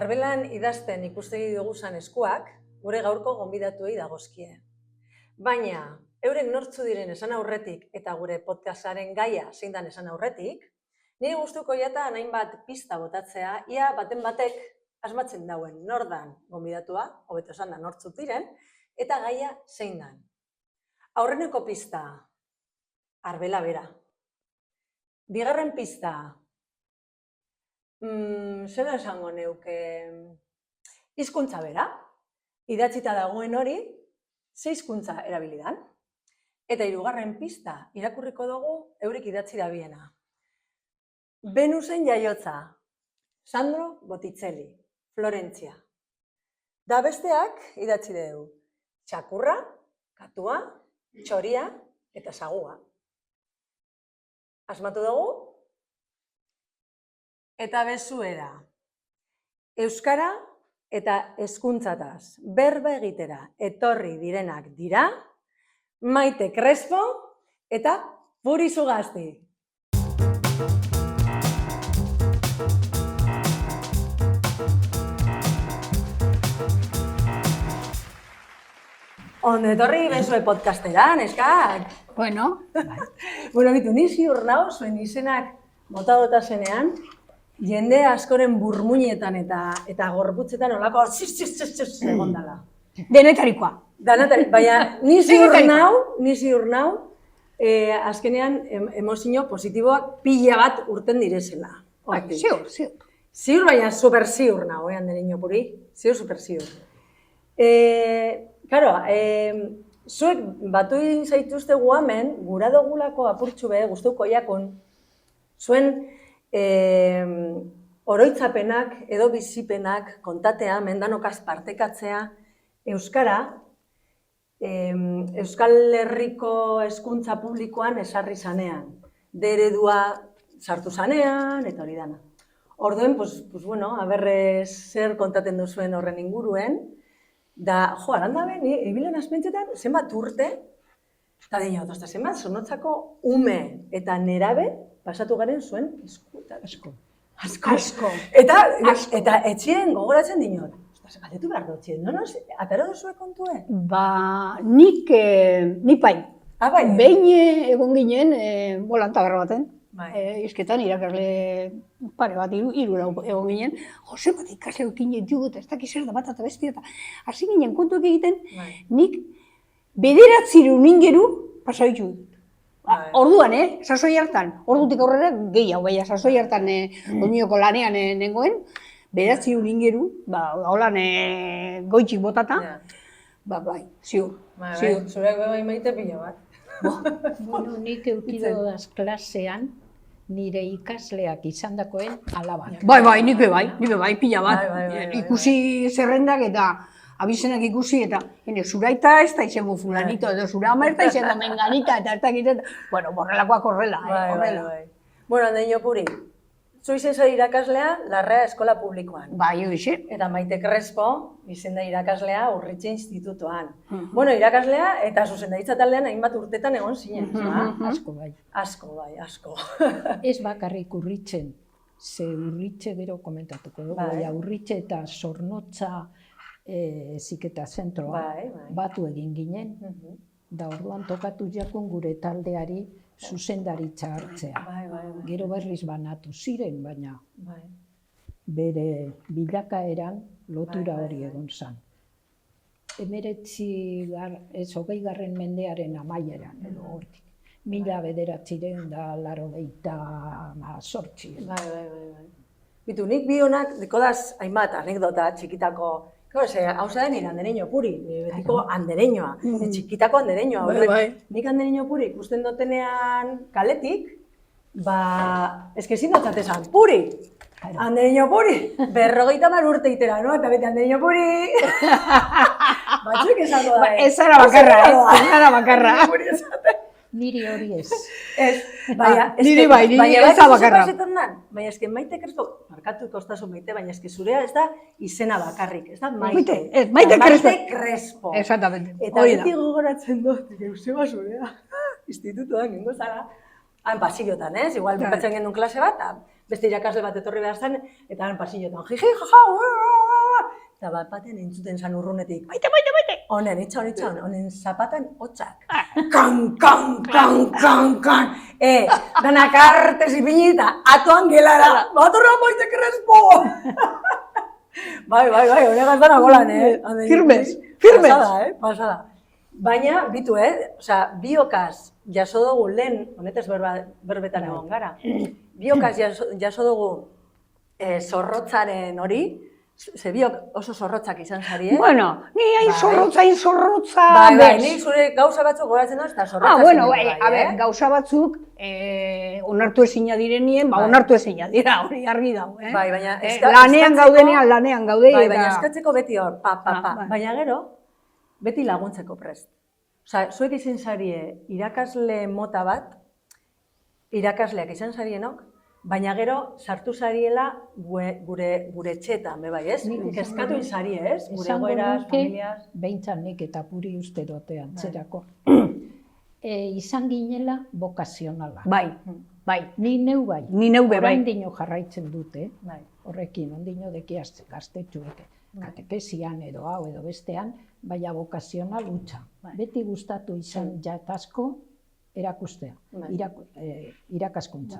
Arbelan idazten ikustegi duguzan eskuak, gure gaurko gonbidatuei dagozkie. Baina, eurek nortzu diren esan aurretik eta gure podcastaren gaia zein dan esan aurretik, niri gustuko jata hainbat pista botatzea, ia baten batek asmatzen dauen nor dan gonbidatua, hobeto esan da nortzuk diren, eta gaia zein dan. Aurreneko pista, Arbela bera. Bigarren pista, zer esango neuke, hizkuntza bera, idatzita dagoen hori, ze hizkuntza erabilidan. Eta hirugarren pista, irakurriko dugu eurek idatzi dabiena. Venusen jaiotza, Sandro Botticelli, Florentzia. Da besteak idatzi dugu, txakurra, katua, txoria eta sagua. Asmatu dugu? Eta bezuera. Euskara eta hezkuntzataz berba egitera etorri direnak dira, Maite Crespo eta Puri Zugasti. Ondo etorri bezue podcastera, neskak. Bueno. Bitu, ni ziur nau, zuen izenak bota zenean, jende askoren burmuinetan eta gorputzetan olako egon dala. Denetarikoa. Baina, ni ziur nau, azkenean emozio positiboak pila bat urten direzela. Ziur. Ziur, baina super ziur nau, Andereño Puri. Ziur, super ziur. Claro, zuek batu zaituztegu hemen, gura dugulako apurtxu be, guztuko jakun, zuen oroitzapenak edo bizipenak kontatea, mendanokaz partekatzea, euskara, Euskal Herriko hezkuntza publikoan esarri zanean, eredua sartu zanean, eta hori dana. Orduen, aberrez zer kontaten duzuen horren inguruen, da, aranda ben, ebilen azpentzetan, zenbat urte, eta deina, zenbat zornotzako ume eta nerabe pasatu garen zuen eskuetan. Asko. Eta etxien gogoratzen dinot. Galdetu behar dutxien, atero duzue kontue? Ni pai. Bai? Behin egon ginen, bolanta berra baten. Izketan irakasle pare bat, hiru egon ginen, Jose bat ikasle eukin ditugut, ez dakiz zer da bat eta bestia, eta hasi ginen kontuak egiten, nik 9 ingeru pasaitu dut. Orduan, sasoi hartan, ordutik aurrera gehiago, baina sasoi hartan oinoko lanean nengoen, 9 ingeru, holan goitxik botata, bai, ziur. Zureak bai maite pila bat. Bueno, nik eukidodaz klasean, nire ikasleak izandakoen alabak. Bai, nik bai, pila bat. Ikusi zerrendak eta abizenak ikusi eta zuraita ez da izango fulanito, edo zurama ez da izango menganita eta ez da egiten. Bueno, borrelakoak horrela. Bueno, Andereño Puri, zu izen zari irakaslea Larrea Eskola Publikoan. Bai, hoxe. Eta Maite Crespo izen da irakaslea Urritxe Institutoan. Bueno, irakaslea eta zuzendaritza taldean hainbat urtetan egon zinen. Asko bai. Asko. Ez bakarrik Urritzen, ze Urritxe gero komentatuko dugu, Urritxe eta Zornotza heziketa zentroa batu egin ginen, da orduan tokatu jakun gure taldeari zuzendaritza hartzea. Gero berriz banatu ziren, baina bere bilakaeran lotura hori egon zen. 20. mendearen amaieran, edo hortik. 1988. Bitu, nik bi honak dekodaz hainbat anekdota txikitako. Hau zaden nire Andereño Puri, betiko Andereñoa, txikitako Andereñoa. Nik Andereño Puri ikusten dutenean kaletik, ezkezin dutzat esan, Puri! Andereño Puri! 50 urte itera, no? Eta beti Andereño Puri! Batzuk esango da. Ez zara bakarra. Niri hori ez. Niri bai, ez da bakarra. Baina ezken Maite Crespo, markatu kostasun Maite, baina ezken zurea ez da izena bakarrik, ez da Maite. Maite Crespo. Exactamente. Eta beti gogoratzen dut, Joseba zurea, institutoan gengo zara, han pasillotan, igual bukatzen gendun klase bat, beste irakasle bat etorri behar zen, eta han pasillotan, jiji, jaja, eta bat baten entzuten zan urrunetik, maite, honen, itxaron, honen zapatan hotzak, kan, danak artez ipinita, atoan gelara, batorra maite krespo! Bai, honegaz dana golan, Firmes. Pasada. Baina, bitu, biokaz jaso dugu lehen, honetez berbetan egon gara, biokaz jaso dugu zorrotzaren hori, ze biok oso zorrotzak izan zari, Bueno, ni hain zorrotza, Bai, ni zure gauza batzuk goratzen duz, eta zorrotzak zen bai, gauza batzuk onartu ezina direnien, onartu ezina dira, hori argi dago, Bai, baina lanean gaude, baina eskatzeko beti hor, baina gero, beti laguntzeko prest. Osa, zuek izan zarie irakasle mota bat, irakasleak izan zarienok, baina gero sartu zariela gure etxetan, bai, ez? Kezkatu izari, ez? Gure goeraz, familiaz. Behintzat nik eta puri uste dotean, txerako. Izan ginela bokazionala. Bai. Ni neu bai. Orain dino jarraitzen dute, horrekin, ondino dekiazte gaztetxuek, katekesian edo hau edo bestean, baina bokazional hutsa. Beti gustatu izan jatasko erakustea, irakaskuntza.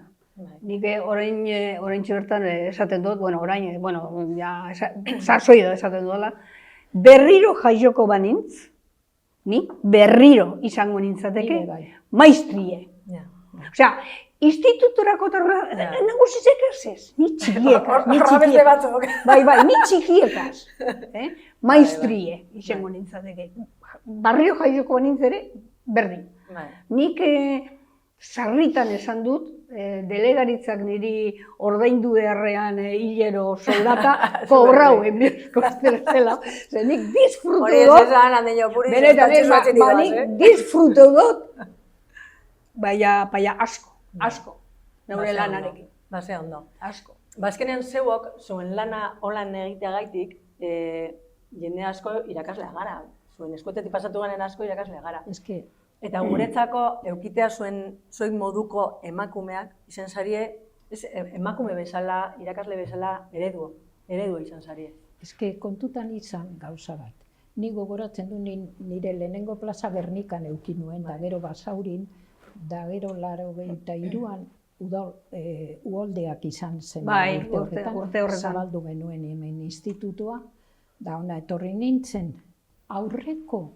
Nik orain bertan esaten dut, sarsoi da esaten duela, berriro jaioko banintz, ni berriro izango nintzateke, maistrie. Osea, instituturako nagusizek ez, ni txikiekaz. Bai, ni txikiekaz. Maistrie izango nintzateke. Barrio jaioko banintz ere, berdin. Nik sarritan esan dut, delegaritzak niri ordaindu beharrean hilero soldata, kobrau enbierko zela. Nik disfruto dut, baina asko, neure lanarekin. Base ondo. Asko. Bazkenean zeuok, zuen lana holan egiteagaitik, jende asko irakaslea gara. Zuen eskuetetik pasatu ganen asko irakaslea gara. Eta guretzako eukitea zuek moduko emakumeak izan zarie, emakume bezala, irakasle bezala, eredu izan zarie. Kontutan izan gauza bat. Ni gogoratzen du nire lehenengo plaza Gernikan euki nuen, da gero Basaurin, da gero 83an uholdeak izan zen urte horretan, zabaldu genuen hemen institutua, da ona etorri nintzen aurreko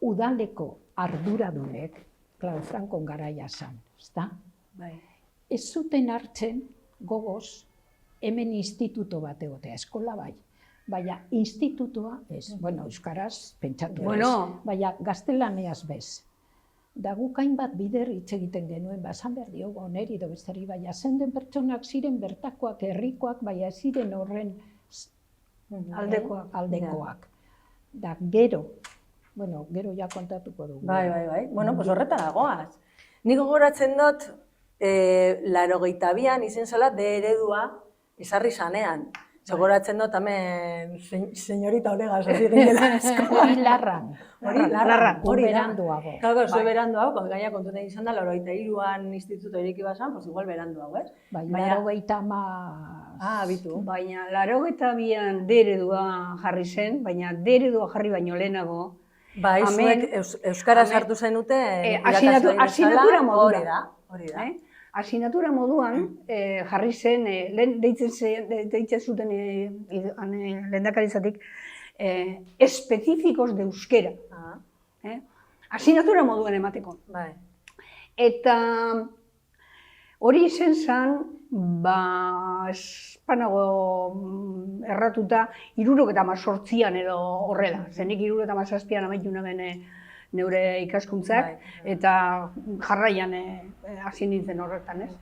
udaleko arduradunek, Frankon garaia zan, ezta? Ez zuten hartzen gogoz hemen instituto bat egotea, eskola bai, baina institutoa ez, euskaraz pentsatu ez, baina gaztelaniaz bez. Da guk hainbat bider hitz egiten genuen, esan behar diogu oneri edo bestari, baina zenden pertsonak ziren bertakoak, herrikoak, baina ziren horren aldekoak. Da gero ja kontatuko dugu. Bai. Horretara goaz. Nik gogoratzen dut, 82an izen zela de eredua ezarri zanean. Gogoratzen dut hemen señorita Olegaz hasi ginela eskola. Larran, beranduago. Claro, zue beranduago, gaina kontuten izan da, 83an instituto ireki bazan, pues igual beranduago, ez? Baina 80 bitu. Baina 82an de eredua jarri zen, baina de eredua jarri baino lehenago. Bai, zuek euskaraz hartu zenute asignatura modura. Hori da. Asignatura moduan jarri zen, lehen deitzen zuten lehendakaritzatik, espezifikoz de euskera. Asignatura moduan emateko. Eta hori izen zen, espanago erratuta, 78an edo horrela. Zenik 77an amaitu naben neure ikaskuntzak, eta jarraian hasi nintzen horretan, ez?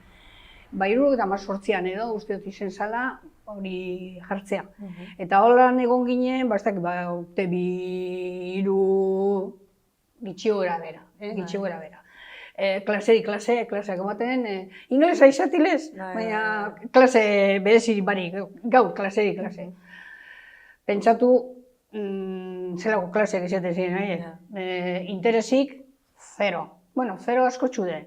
78an edo, uste dut izen zala, hori jartzea. Eta holan egon ginen, urte 2-3 gitxio gara bera. Klaseak ematen, inglesa izatilez, baina klase berezirik barik, gaur klase. Pentsatu, zelako klaseak izaten ziren, interesik, 0. Bueno, 0 asko txude.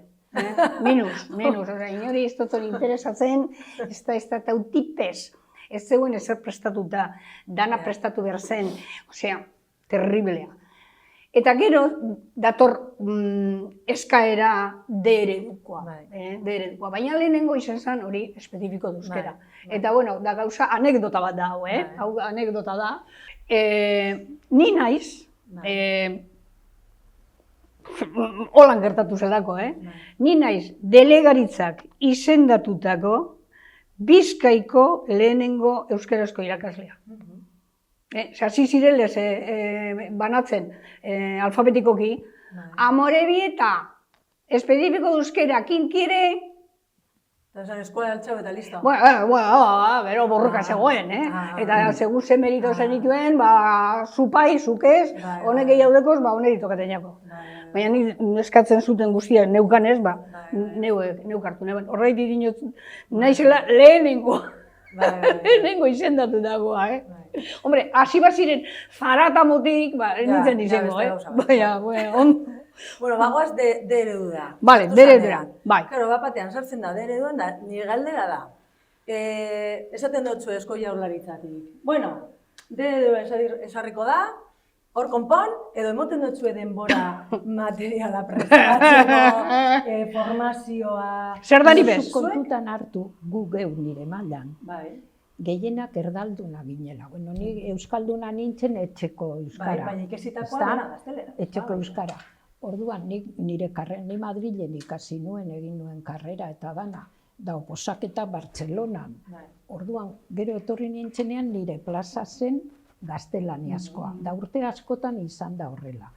Minus, inori ez dut interesatzen, ez da tautipez, ez zegoen ezer prestatuta, dana prestatu behar zen, osea, terriblea. Eta gero, dator eskaera D eredukoa, baina lehenengo izan zen hori espezifiko duzkera. Eta, bueno, da gauza anekdota bat da, hau anekdota da. Ni naiz, holan gertatu zelako, ni naiz delegaritzak izendatutako Bizkaiko lehenengo euskarazko irakaslea. Hasi zirelez banatzen alfabetikoki, Amorebieta, espezifiko euskera, kinkiere. Eta esan eskola altxau eta listo. Bero borroka zegoen, eta segur ze merito zenituen, zupai, zukez, honek gehiagodekoz, honek ditokaten jako. Baina neskatzen zuten guztia neukanez, neuk hartu neben. Horretik dinot, naizela lehenengo izendatu dagoa, Hombre, hasi baziren zarata motik, nintzen izango, Baina, Bueno, bagoaz D eredu da. Bale, D eredu da, bai. Karo, bapatean sartzen da D ereduan da, nire galdera da. Esaten dutzu Eusko Jaurlaritzatik. Bueno, D eredua esarriko da, hor konpon, edo emoten dutzu denbora materiala prestatzeko, formazioa... Zer da nipez? Kontutan hartu gu geu nire mailan. Gehienak erdalduna ginela. Bueno, ni euskalduna nintzen etxeko euskara. Baina ikesitakoa dena gaztelera. Etxeko euskara. Orduan, ni Madrilen ikasi nuen, egin nuen karrera eta dana. Da oposaketa Bartzelonan. Orduan, gero etorri nintzenean nire plaza zen gaztelaniazkoa. Da urte askotan izan da horrela.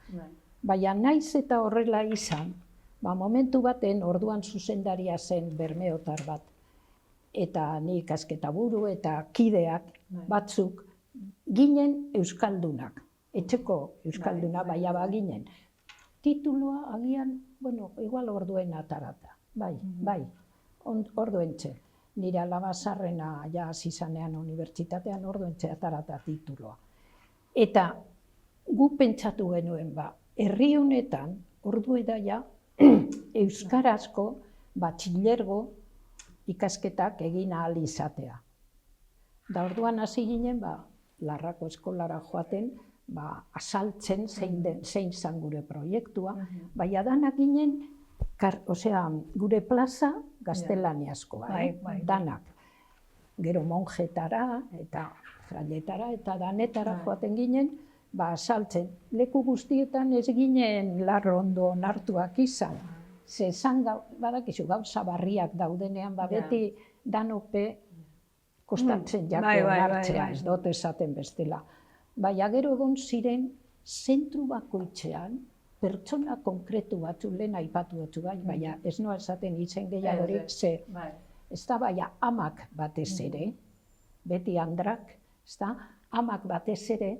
Baina naiz eta horrela izan, momentu baten orduan zuzendaria zen bermeotar bat. Eta ni ikasketa buru eta kideak batzuk ginen euskaldunak. Etxeko euskalduna baiaba ginen. Tituloa agian, igual orduen atarata. Bai, orduentxe. Nire alaba zarrena ja zizanean unibertsitatean orduentxe atarata tituloa. Eta gu pentsatu genuen herri honetan ordueda ja euskarazko batxilergo ikasketak egin ahal izatea. Da orduan hasi ginen, Larrako eskolara joaten, asaltzen zein zan gure proiektua, baina danak ginen, gure plaza gaztelaniazkoa, danak. Gero monjetara eta frailetara eta danetara joaten ginen, asaltzen. Leku guztietan ez ginen larrondo onartuak izan. Ze esan badakizu gauza barriak daudenean, beti danope kostatzen jako onartzea, ez dut esaten bestela. Baina gero egon ziren, zentru bakoitzean, pertsona konkretu batzu lehen aipatu dutzu baina ez noa esaten izen gehiagorik, ze ez da baina amak batez ere, beti andrak, amak batez ere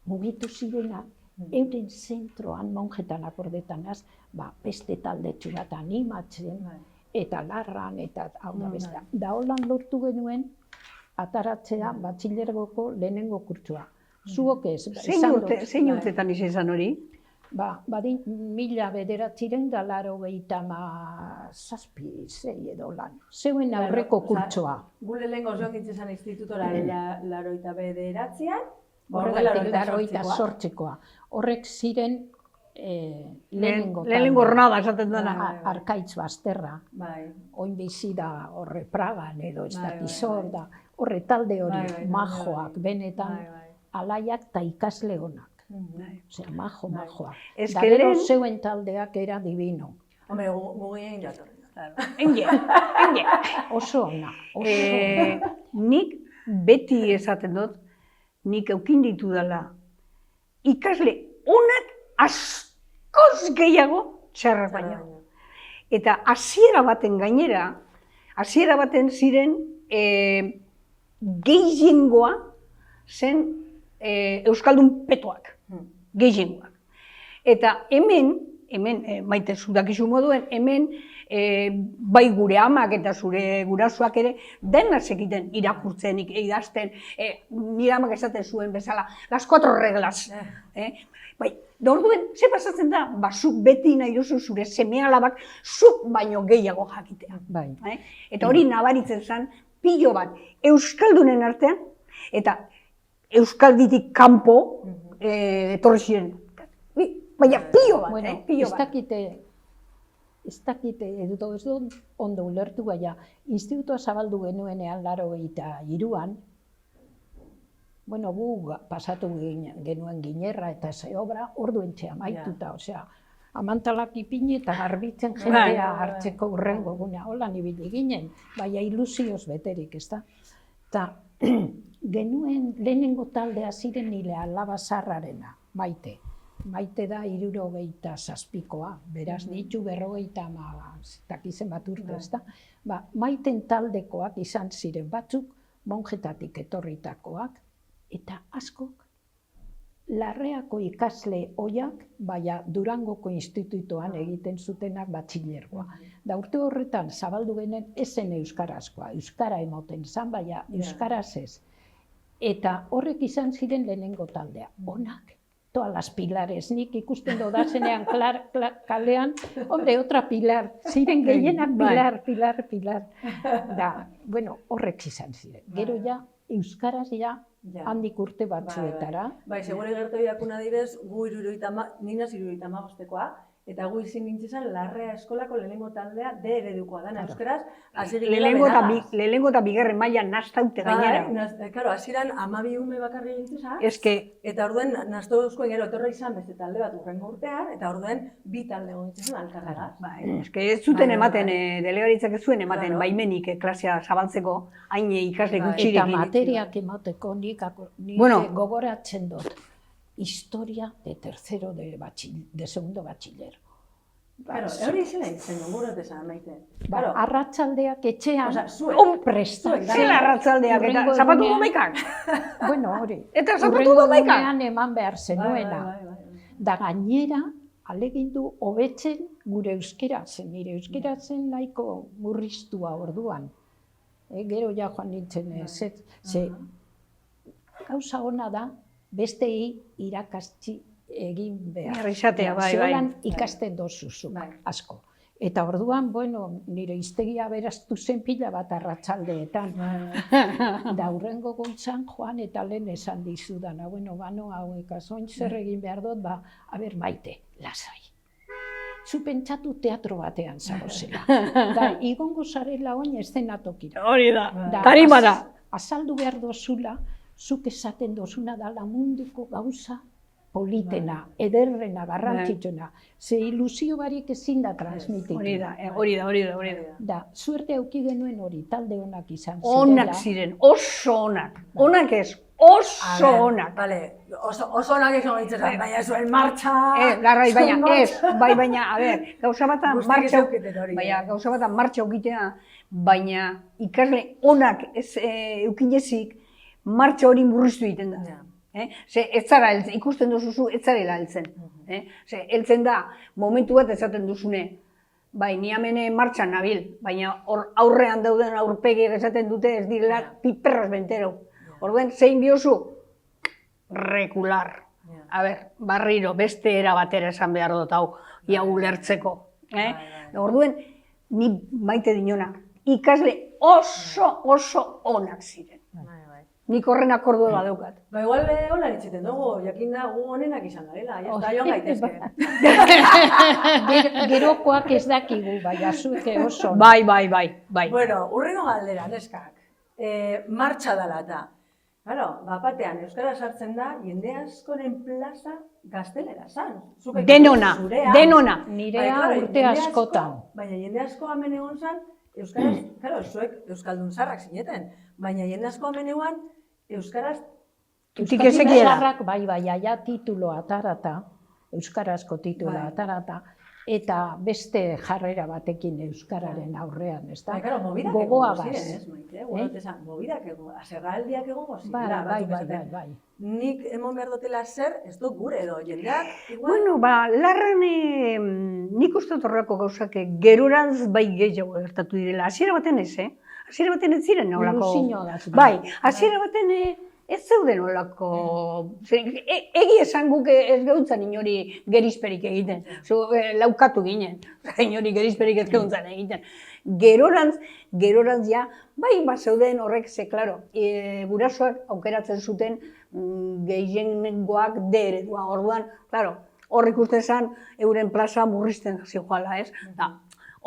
mugitu zirena, euren zentroan, monjetan akordetanaz, beste taldetxu bat animatzen, eta larran, eta hau da beste. Da holan lortu genuen, ataratzea batxilergoko lehenengo kurtsua. Zuok ez, esan dut. Zein urtetan izan hori? 1986 edo lan. Zeuen aurreko kurtsoa. Gure lehenko zoak itxesan institutora 89an, Horregatik 88koa. Horrek ziren lehenengo hornada esaten dena. Arkaitz Bazterra. Oin bizi da horre Pragan edo ez dakizor da. Horre talde hori majoak, benetan alaiak eta ikasle honak. Osea, majoak. Da gero zeuen taldeak era divino. Hombre, gugien jatorri. Enge. Oso ona. Nik beti esaten dut, nik eukin ditu dela. Ikasle onak askoz gehiago txarrak baina. Eta hasiera baten gainera, hasiera baten ziren gehiengoa zen euskaldun petoak. Gehiengoak. Eta hemen hemen, maite zudakizu moduen, hemen bai gure amak eta zure gurasoak ere dena zekiten irakurtzen, idazten, nire amak esaten zuen bezala, las 4 reglas. Bai, da orduen, ze pasatzen da, zuk beti nahi duzu zure seme-alabak zuk baino gehiago jakitea. Eta hori nabaritzen zen, pilo bat, euskaldunen artean, eta euskalditik kanpo etorri ziren. Baina pilo bat, pilo bat. Ez dakite, edo ez dut ondo ulertu baina, institutoa zabaldu genuenean 83an, gu pasatu genuen Ginerra eta ze obra orduentxe amaituta, osea, amantalak ipini eta garbitzen jendea hartzeko hurrengo gunea, hola nibili ginen, baina ilusioz beterik, ez da? Eta genuen lehenengo taldea ziren nire alaba zarrarena, Maite. Maite da 77koa, beraz ditu 50 dakizen bat urte, ez da? Maiten taldekoak izan ziren batzuk, monjetatik etorritakoak, eta askok Larreako ikasle oiak, baina Durangoko institutoan egiten zutenak batxilergoa. Da urte horretan zabaldu genen ezen euskarazkoa, euskara emoten zan, baina euskaraz ez. Eta horrek izan ziren lehenengo taldea, onak. Todas las pilares, nik ikusten dodazenean kalean, hombre, otra pilar, ziren gehienak pilar. Da, horrek izan ziren. Gero ja, euskaraz ja, handik urte batzuetara. Bai, segure gertu jakuna dibez, nina 75koa, eta gu izin nintzen Larrea eskolako lehenengo taldea D eredukoa dana euskaraz. Lehenengo eta bigarren mailan naztaute gainera. Karo, hasieran 12 ume bakarri nintzen, eta orduen naztu euskoen gero etorra izan beste talde bat urrengo urtean, eta orduen 2 talde nintzen alkarregaz. Ez zuten ematen, delegaritzak ez zuen ematen baimenik klasea zabaltzeko hain ikasle gutxirekin. Eta materiak emateko nik gogoratzen dut. Historia de tercero de segundo bachiller. Hori izena izan, gurotezan, Maite. Arratsaldeak etxean, prestak. Zela arratsaldeak eta zapatu domaikak? Hori. Eta zapatu domaikak? Urrengo gunean eman behar zenuena. Da gainera, alegindu hobetzen gure euskera zen. Nire euskera zen nahiko murriztua orduan. Gero ja joan nintzen, gauza ona da, bestei irakatsi egin behar. Zelan ikasten dozuzu, asko. Eta orduan, nire hiztegia beraztu zen pila bat arratsaldeetan. Da hurrengo gontzan joan eta lehen esan dizudana, hauek azoin zer egin behar dut, Maite, lasai. Zu pentsatu teatro batean zagozela. Da, igongo zarela oin eszenatokira. Hori da, tarima da. Azaldu behar dozula, zuk esaten dozuna dala munduko gauza politena, ederrena, garrantzitsuna. Ze ilusio barik ezin da transmititu. Hori da. Da, suerte auki genuen hori, talde onak izan zirela. Onak ziren, oso onak. Onak ez, oso onak. Oso onak izan ditzen, baina zuen martxa... Baina, gauza batan martxa aukitea, baina ikasle onak eukinezik, martxa hori murriztu egiten da. Ez zara heltzen, ikusten duzuzu, ez zarela heltzen. Heltzen da, momentu bat esaten duzune, ni hemen martxan nabil, baina aurrean dauden aurpegiak esaten dute ez direla piperras bentero. Orduen, zein biozu? Rekular. Barriro, beste era batera esan behar dut hau, ia ulertzeko. Orduen, ni Maite dinonak, ikasle oso onak ziren. Nik horren akordua badaukat. Igual hola ditzeten dugu, jakin da gu honenak izan garela, jazta joan gaitezke. Gerokoak ez dakigu, zuke oso. Bai. Urrengo galdera, neskak, martxa dela eta. Bapatean, euskara sartzen da, jende askoren plaza gaztelera zan. Denona. Nirea urte askotan. Baina jende asko hemen egon zan, euskaraz, zuek euskaldun zarrak zineten, baina jende asko hemen egon, euskaraz... Euskaldun zarrak, bai, aia titulo atarata, euskarazko titulo atarata, eta beste jarrera batekin euskararen aurrean, ez da? Mobidak egongo ziren, ez, Maite? Mobidak egongo, aserraldiak egongo ziren. Bai. Nik emon behar dutela zer, ez dut gure edo, jendeak, igual? Bueno, larren nik uste dut horrelako gauzak gerurantz bai gehiago gertatu direla. Hasiera baten ez, Hasiera baten ez ziren nolako... Bai, hasiera baten ez zeuden nolako... Egi esan guk ez gehuntzan inori gerizperik egiten. Laukatu ginen, inori gerizperik ez gehuntzan egiten. Gerorantz ja, bai, zeuden horrek ze, klaro, gurasoak aukeratzen zuten gehiengoak D eredua. Orduan, klaro, hor ikusten zen euren plaza murrizten zijoala, ez?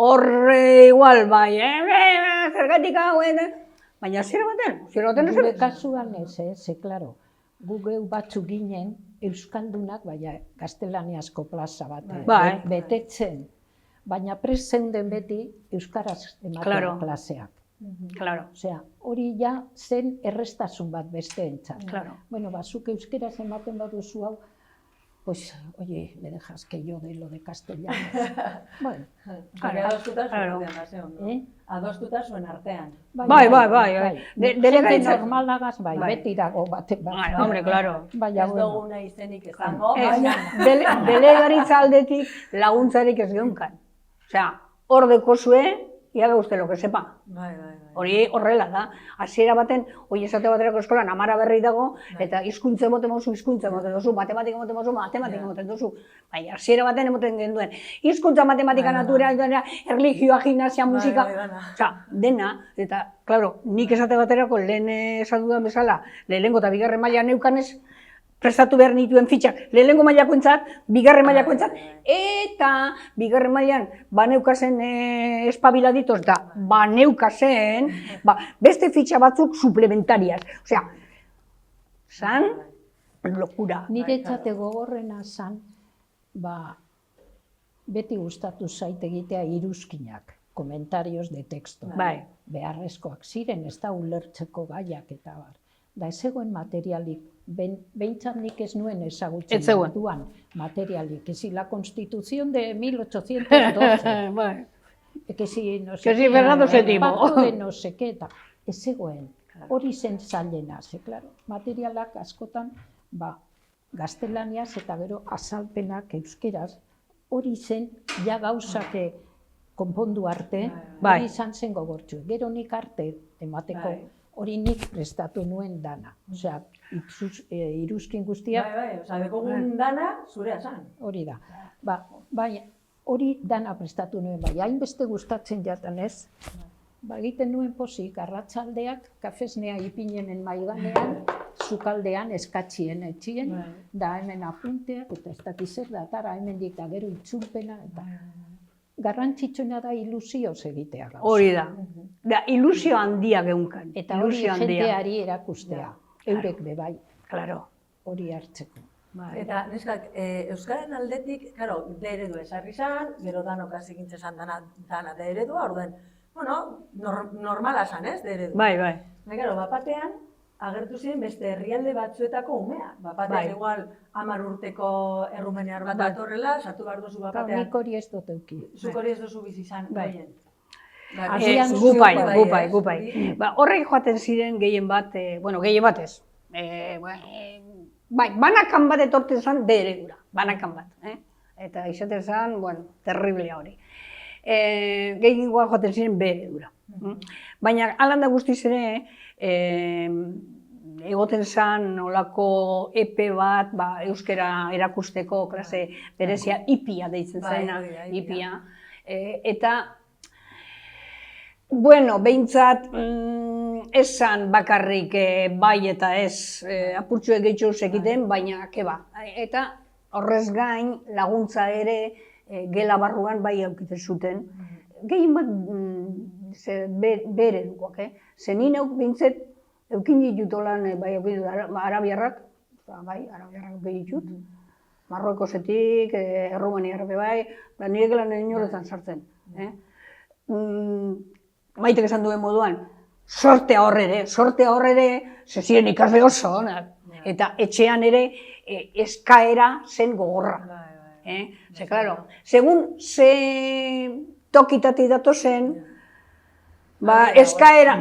Horre igual, bai, zergatik hau, baina zera baten ez? Gure kasuan ez, ze, klaro, gu geu batzuk ginen euskaldunak, baina gaztelaniazko plaza bat betetzen, baina prest zeuden beti euskaraz ematen klaseak. Osea, hori ja zen errestasun bat besteentzat. Bueno, zuk euskeraz ematen baduzu hau, pues, oye, me dejas que yo de lo de castellano. Bueno, adostuta zuen artean. Bai. Jende normalagaz, bai, beti dago batek bat. Hombre, claro. Ez duguna izenik ezango. Delegaritza aldetik laguntzarik ez geunkan. Osea, hor dekozue, y haga usted lo que sepa. Hori horrela da. Hasiera baten, hori esate baterako eskolan 10 berri dago, eta hizkuntza emoten mozu, matematika emoten mozu, matematika emoten duzu. Bai, hasiera baten emoten genduen. Hizkuntza, matematika, natura, erlijioa, gimnasia, musika, dena. Eta, klaro, nik esate baterako lehen esan dudan bezala, lehenengo eta bigarren maila neukanez, prestatu behar nituen fitxak lehenengo mailakoentzat, bigarren mailakoentzat, eta bigarren mailan baneukazen espabiladitos da, baneukazen beste fitxa batzuk suplementarias. Osea, zan lokura. Niretzate gogorrena zan, beti gustatu zait egitea iruzkinak, komentarios de texto. Beharrezkoak ziren, ez da ulertzeko gaiak eta bar. Da ez zegoen materialik, behintzat nik ez nuen ezagutzen duan materialik. Que si la Constitución de 1812, que si no sé qué, el pacto de no sé qué, ez zegoen. Hori zen zailena, claro, materialak askotan, gaztelaniaz eta gero azalpenak euskeraz, hori zen ja gauzak konpondu arte, hori izan zen gogortzu. Gero nik arte emateko, hori nik prestatu nuen dana. Osea, iruzkin guztia... dekogun dana zurea zan. Hori da. Hori dana prestatu nuen, hainbeste gustatzen jatan ez. Egiten nuen pozik, arratsaldeak, kafesnea ipinenen maiganean, sukaldean eskatxien etxien, da hemen apunteak, eta ez dakiz zer da, tara hemendik da gero itzulpena, eta garrantzitsuna da ilusioz egitea gauza. Hori da. Da, ilusio handia geunkan. Eta hori jendeari erakustea. Eurek bebai. Claro. Hori hartzeko. Eta, neskak, euskaren aldetik, karo, de eredu esarri zan, gero danok hasi gintzen dana de eredua, orduen, normala zan, ez, de eredua. Bai. Karo, bapatean, agertu ziren beste herrialde batzuetako umea. Bapatean, igual, 10 urteko errumeniar bat datorrela, sartu behar duzu bapatean. Nik hori ez dut euki. Zuk hori ez duzu bizi izan, goien. Gupai. Horrek joaten ziren gehien bat, gehien bat ez. Banakan bat etorten zen de eredura, banakan bat. Eta izaten zen, terriblea hori. Gehien joaten ziren be eredura. Baina, alanda guztiz ere, egoten zen olako epe bat, euskera erakusteko klase berezia, ipia deitzen zena, ipia. Eta, behintzat, esan bakarrik bai eta ez apurtxuek gehitxuz egiten, baina keba. Eta horrez gain laguntza ere gela barruan bai aukiten zuten. Gehien bat bere dukoak, zenin auk bintzet eukin ditut olan, bai eukin ditut arabiarrak, arabiarrak eukin ditut, Marrokosetik, Errumaniarrak bai, nire gelan inoretan sartzen. Maitek esan duen moduan, sortea horre, ziren ikasle oso onak, eta etxean ere eskaera zen gogorra. Ze, klaro, segun ze tokitatik datozen, eskaera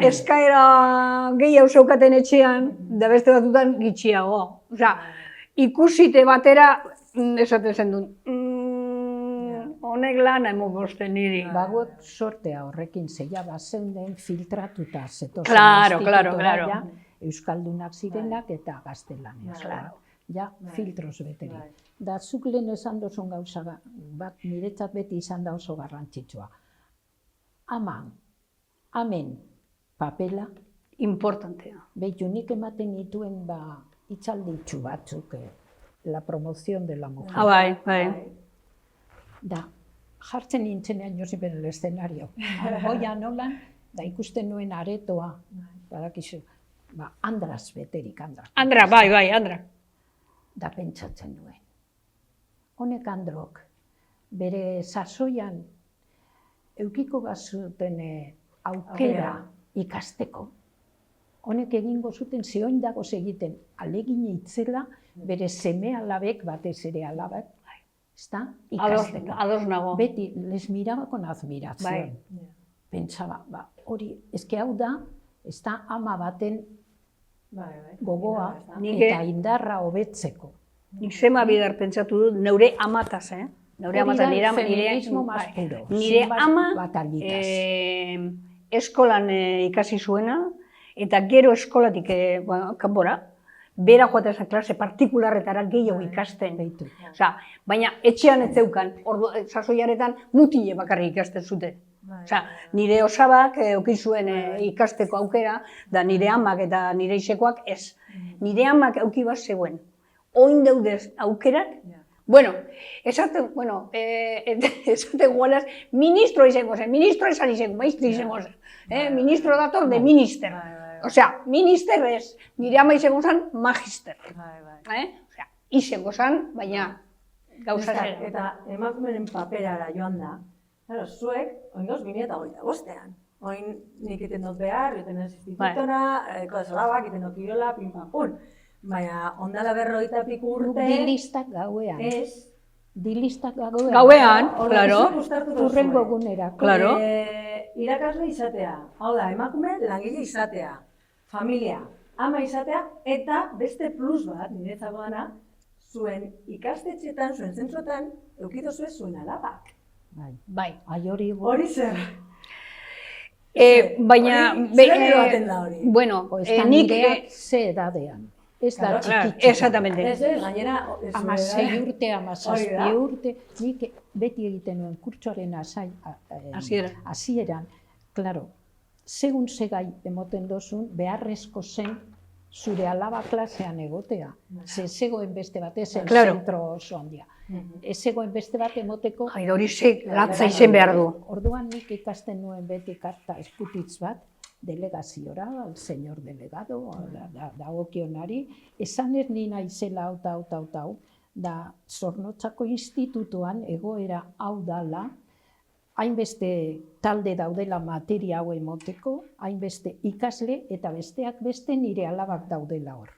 gehiago zeukaten etxean, da beste batutan gitxiago. Osea, ikusite batera, esaten zen duen, honek lana emokosten niri. Bagoek sortea horrekin zeia bazeunden filtratuta zetozen Claro. Euskaldunak zirenak eta gaztelaniaz. Ja, filtros beteri. Da, zuk lehen esan dozun gauza bat, niretzat beti izan da oso garrantzitsua. Amen, papela. Importantea. Behitu, nik ematen dituen hitzalditxu batzuk, la promoción de la mujer. Bai. Da, jartzen nintzenean Josip en el escenario. Goia nolan, da ikusten nuen aretoa, badakizu, andraz beterik, andraz. Bai, Andra. Da pentsatzen nuen. Honek androk, bere sasoian, eukiko bazuten aukera ikasteko. Honek egingo zuten zeoin dagoz egiten alegin itzela, bere seme alabek, batez ere alabek, ikasteko. Ados nago. Beti, les miraba con admiración. Pentsaba, hori, eske hau da, ez da ama baten gogoa eta indarra hobetzeko. Nik zema bidar pentsatu dut, neure amataz, Neure amata, nire ama eskolan ikasi zuena, eta gero eskolatik kanpora, bera joaten zen klase partikularretara gehiago ikasten. Baina etxean ez zeukan, sasoiaretan mutile bakarrik ikasten zuten. Nire osabak eukin zuen ikasteko aukera, da nire amak eta nire isekoak ez. Nire amak euki bat zegoen. Oin daudez aukerak, esaten guanaz, ministro izango zen, ministro esan izango, maestri izango zen. Ministro dator de minister. Osea, minister ez, nire ama izango zen magister. Izango zen, baina gauza zen. Eta emakumeren paperara joan da, zuek, oingoz 2025-ean. Oin nik iten dut behar, iten ez institutora, kodazolabak, iten dut kirola, pin-pam-pun. Baina, ondala 50 urte... Dilistak gauean. Ez. Dilistak gauean. Gauean, klaro. Urrengo gunera. Klaro. Irakasle izatea, hau da, emakume langile izatea, familia, ama izatea, eta beste plus bat, niretzako dana, zuen ikastetxetan, zuen zentzuetan, eukidozue zuen alabak. Bai. Hori zer. Baina... Zer baten da hori? Bueno, nik... Ze edadean. Ez da txikitxika. Exactamente. Ez, gainera... 16 urte, 17 urte, nik beti egiten nuen kurtsoaren hasieran. Klaro, segun segai emoten dozun, beharrezko zen zure alaba klasean egotea. Ze zegoen beste bat, ez zentro oso handia. Ez zegoen beste bat emoteko... Hori latza izen behar du. Orduan nik ikasten nuen beti karta eskutitz bat, delegaziora, al señor delegado, dagokionari, esan ez ni naizela hau, da Zornotzako institutuan egoera hau dala, hainbeste talde daudela materia hau emoteko, hainbeste ikasle eta besteak beste nire alabak daudela hor.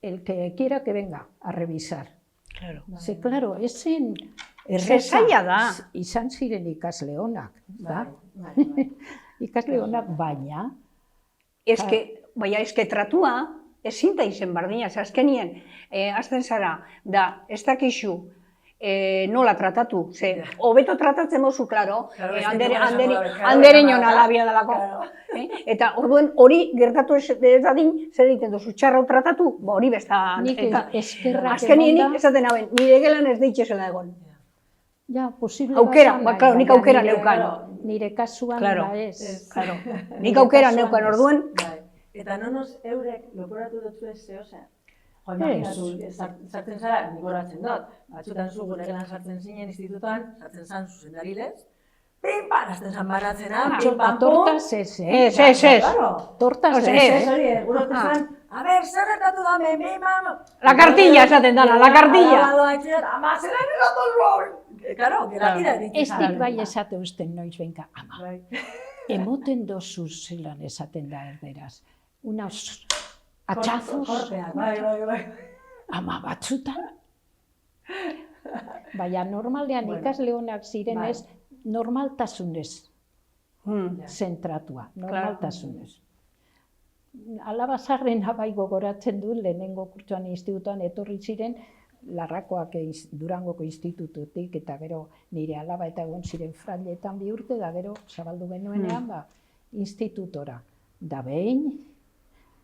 El que quiera que venga a revisar. Ze, klaro, ezen erreza izan ziren ikasle honak, da? Ikasle honak baina... Eske tratua ezin da izen bardina, azkenien, azten zara, da, ez dakizu nola tratatu, ze, hobeto tratatzen mozu, klaro, handere nion alabia dalako. Eta orduen hori gertatu ez dadin, zer egiten duzu, txarrau tratatu, hori besta... Azkenien esaten hauen, nire gelan ez deitxezela egon. Ja, posible aukera, nik aukera neukan. Nire kasuan da ez. Nik aukera neukan orduen. Eta nonoz eurek lokoratu dutzu ez zehose? Imaginatu, sartzen zara, nik horatzen dut. Batzutan zu gure gelan sartzen zinen institutoan, sartzen zan zuzendarilez. Pim-pam, azten zan baratzena, pim-pam-pum. Tortaz ez, Tortaz ez. Hori, gure zan, a ber, zer ertatu da, pim-pam. La cartilla esaten dana, la cartilla. Ama, zelan eratu hori. Claro, geratira ditzen. Ez dik bai esate usten noiz benka, ama. Emoten dozu zelan esaten da erderaz. Unos hachazos. Ama batzutan, Baina normalean ikasle honak zirenez, normaltasunez zentratua, normaltasunez. Alaba zaharrena bai gogoratzen du, lehenengo kurtsoan institutuan etorri ziren, Larrakoak Durangoko institututik, eta gero nire alaba eta egon ziren frailetan 2 urte, da gero zabaldu genuenean institutora. Da behin,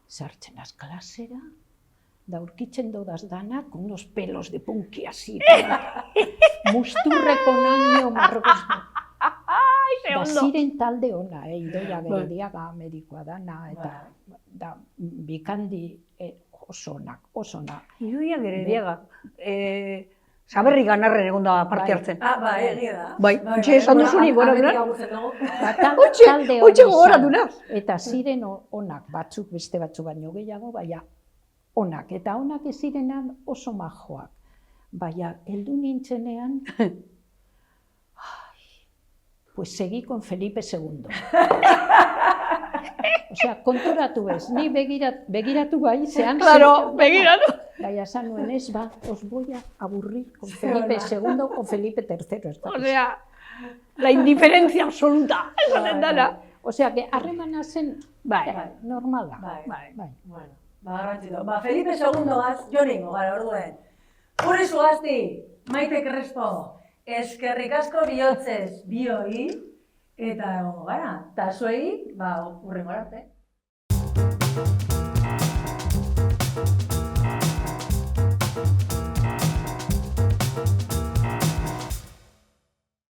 sartzen az klasera, da aurkitzen dodaz danak, unos pelos de punki así, musturreko naino marrokos. Da ziren talde ona, Idoia Gerediaga medikoa dana, eta da bikandi oso onak. Idoia Gerediaga, Saberri Ganarren egon da parte hartzen. Egia da. Bai, ontxe esan duzunik, gora duran. Ontxe gora duran. Eta ziren onak, batzuk beste batzuk baino gehiago, baina onak. Eta onak ez zirenan oso majoak. Baina, heldu nintzenean, pues seguí con Felipe II. Osea, konturatu bez, ni begiratu bai, zean... Claro, begiratu. Baina esan nuen ez, os voy a aburrir con Felipe II o Felipe III. Osea, la indiferencia absoluta, esaten dana. Osea, que harremana zen normala. Garrantzito. Felipe II-gaz, joningo gara orduen. Jure zugazti, Maite Crespo, eskerrik asko bihotzez bioi, eta egongo gara. Ta zuei, urrengora arte.